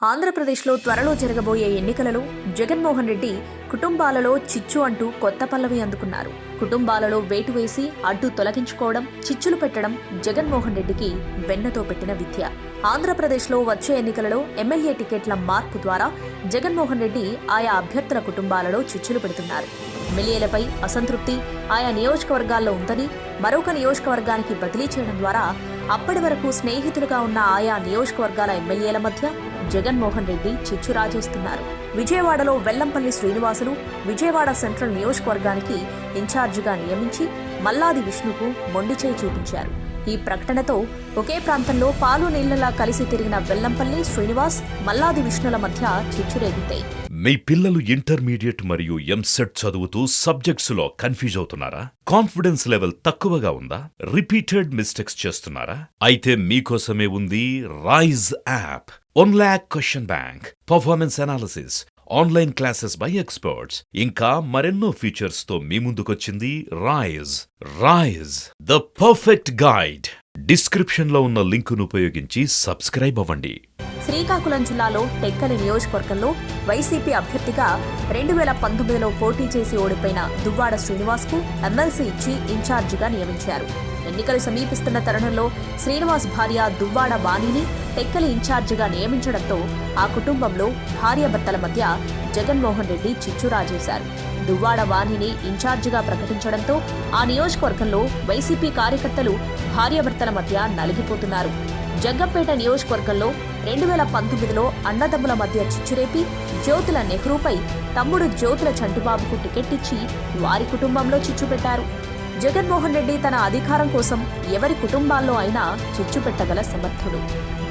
ఆంధ్రప్రదేశ్లో త్వరలో జరగబోయే ఎన్నికలలో జగన్మోహన్ రెడ్డి కుటుంబాలలో చిచ్చు అంటూ కొత్త పల్లవి అందుకున్నారు. కుటుంబాలలో వేటు వేసి అడ్డు తొలగించుకోవడం, చిచ్చులు పెట్టడం జగన్మోహన్ రెడ్డికి వెన్నతో పెట్టిన విద్య. ఆంధ్రప్రదేశ్లో వచ్చే ఎన్నికలలో ఎమ్మెల్యే టికెట్ల మార్పు ద్వారా జగన్మోహన్ రెడ్డి ఆయా అభ్యర్థుల కుటుంబాలలో చిచ్చులు పెడుతున్నారు. ఎమ్మెల్యేలపై అసంతృప్తి ఆయా నియోజకవర్గాల్లో ఉందని మరొక నియోజకవర్గానికి బదిలీ చేయడం ద్వారా అప్పటి వరకు స్నేహితులుగా ఉన్న ఆయా నియోజకవర్గాల ఎమ్మెల్యేల మధ్య జగన్మోహన్ రెడ్డి చిచ్చు రాజేస్తున్నారు. విజయవాడలో వెల్లంపల్లి శ్రీనివాసులు విజయవాడ సెంట్రల్ నియోజకవర్గానికి ఇన్ఛార్జిగా నియమించి మల్లాది విష్ణుకు మొండిచేయి చూపించారు. ఈ ప్రకటనతో ఒకే ప్రాంతంలో పాలు నీళ్లలా కలిసి తిరిగిన వెల్లంపల్లి శ్రీనివాస్, మల్లాది విష్ణుల మధ్య చిచ్చు రేగుతాయి. మీ పిల్లలు ఇంటర్మీడియట్ మరియు ఎంసెట్ చదువుతూ సబ్జెక్ట్స్ లో కన్ఫ్యూజ్ అవుతున్నారా? కాన్ఫిడెన్స్ లెవెల్ తక్కువగా ఉందా? రిపీటెడ్ మిస్టేక్స్ చేస్తున్నారా? అయితే మీకోసమే ఉంది Rise app. 1 lakh question bank, performance analysis, online classes by experts, ఇంకా మరెన్నో ఫీచర్స్ తో మీ ముందుకొచ్చింది Rise the perfect guide. Description లో ఉన్న లింకును ఉపయోగించి సబ్స్క్రైబ్ అవ్వండి. శ్రీకాకుళం జిల్లాలో టెక్కలి నియోజకవర్గంలో వైసీపీ అభ్యర్థిగా 2019లో పోటీ చేసి ఓడిపోయిన దువ్వాడ శ్రీనివాస్ కు ఎమ్మెల్సీ ఇచ్చి ఇన్ఛార్జిగా నియమించారు. ఎన్నికలు సమీపిస్తున్న తరుణంలో శ్రీనివాస్ భార్య దువ్వాడ వాణిని టెక్కలి ఇన్ఛార్జిగా నియమించడంతో ఆ కుటుంబంలో భార్యాభర్తల మధ్య జగన్మోహన్ రెడ్డి చిచ్చు రాజేశారు. దువ్వాడ వాణిని ఇన్ఛార్జిగా ప్రకటించడంతో ఆ నియోజకవర్గంలో వైసీపీ కార్యకర్తలు భార్యాభర్తల మధ్య నలిగిపోతున్నారు. జగ్గంపేట నియోజకవర్గంలో 2019లో అన్నదమ్ముల మధ్య చిచ్చురేపి జ్యోతుల నెహ్రూపై తమ్ముడు జ్యోతుల చంటిబాబుకు టికెట్ ఇచ్చి వారి కుటుంబంలో చిచ్చు పెట్టారు. జగన్మోహన్ రెడ్డి తన అధికారం కోసం ఎవరి కుటుంబాల్లో అయినా చిచ్చు పెట్టగల సమర్థుడు.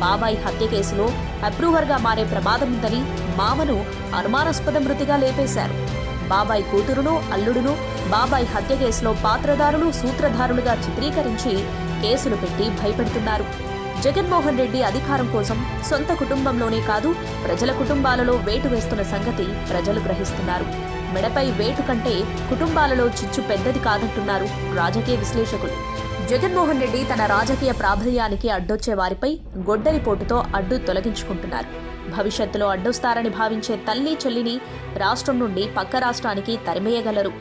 బాబాయ్ హత్య కేసులో అప్రూవర్గా మారే ప్రమాదం ఉందని మామను అనుమానాస్పద మృతిగా లేపేశారు. బాబాయ్ కూతురును, అల్లుడును బాబాయ్ హత్య కేసులో పాత్రధారులు, సూత్రధారులుగా చిత్రీకరించి కేసులు పెట్టి భయపెడుతున్నారు. జగన్మోహన్ రెడ్డి అధికారం కోసం సొంత కుటుంబంలోనే కాదు ప్రజల కుటుంబాలలో వేటు వేస్తున్న సంగతి ప్రజలు గ్రహిస్తున్నారు. మెడపై వేటు కంటే కుటుంబాలలో చిచ్చు పెద్దది కాదంటున్నారు రాజకీయ విశ్లేషకులు. జగన్మోహన్ రెడ్డి తన రాజకీయ ప్రాబల్యానికి అడ్డొచ్చే వారిపై గొడ్డలిపోటుతో అడ్డు తొలగించుకుంటున్నారు. భవిష్యత్తులో అడ్డొస్తారని భావించే తల్లి చెల్లిని రాష్ట్రం నుండి పక్క రాష్ట్రానికి తరిమేయగలరు.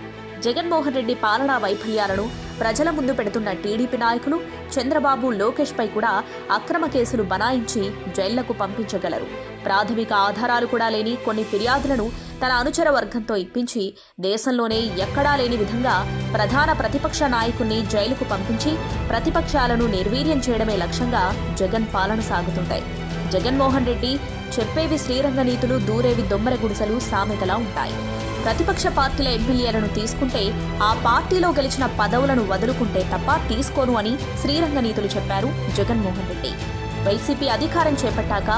జగన్మోహన్ రెడ్డి పాలనా వైఫల్యాలను ప్రజల ముందు పెడుతున్న టీడీపీ నాయకులు చంద్రబాబు, లోకేష్ పై కూడా అక్రమ కేసులు బనాయించి జైళ్లకు పంపించగలరు. ప్రాథమిక ఆధారాలు కూడా లేని కొన్ని ఫిర్యాదులను తన అనుచర వర్గంతో ఇప్పించి దేశంలోనే ఎక్కడా లేని విధంగా ప్రధాన ప్రతిపక్ష నాయకుణ్ణి జైలుకు పంపించి ప్రతిపక్షాలను నిర్వీర్యం చేయడమే లక్ష్యంగా జగన్ పాలన సాగుతుంటాయి. జగన్మోహన్ రెడ్డి చెప్పేవి శ్రీరంగ నీతులు, దూరేవి దొమ్మర గుడిసెలు సామెతలా ఉంటాయి. ప్రతిపక్ష పార్టీల ఎమ్మెల్యేలను తీసుకుంటే ఆ పార్టీలో గెలిచిన పదవులను వదులుకుంటే తప్ప తీసుకోను అని శ్రీరంగ నీతులు చెప్పారు జగన్మోహన్ రెడ్డి. వైసీపీ అధికారం చేపట్టాక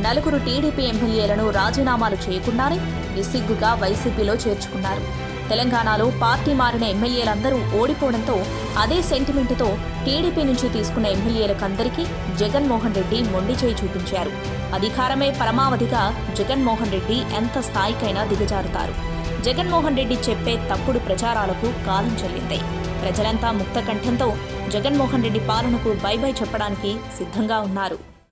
4 టీడీపీ ఎమ్మెల్యేలను రాజీనామాలు చేయకుండానే నిస్సిగ్గుగా వైసీపీలో చేర్చుకున్నారు. తెలంగాణలో పార్టీ మారిన ఎమ్మెల్యేలందరూ ఓడిపోవడంతో అదే సెంటిమెంటుతో టీడీపీ నుంచి తీసుకున్న ఎమ్మెల్యేలకందరికీ జగన్మోహన్ రెడ్డి మొండిచేయి చూపించారు. అధికారమే పరమావధిగా జగన్మోహన్ రెడ్డి ఎంత స్థాయికైనా దిగజారుతారు. జగన్మోహన్ రెడ్డి చెప్పే తప్పుడు ప్రచారాలకు కాలం చెల్లింది. ప్రజలంతా ముక్త కంఠంతో జగన్మోహన్ రెడ్డి పాలనకు బై బై చెప్పడానికి సిద్ధంగా ఉన్నారు.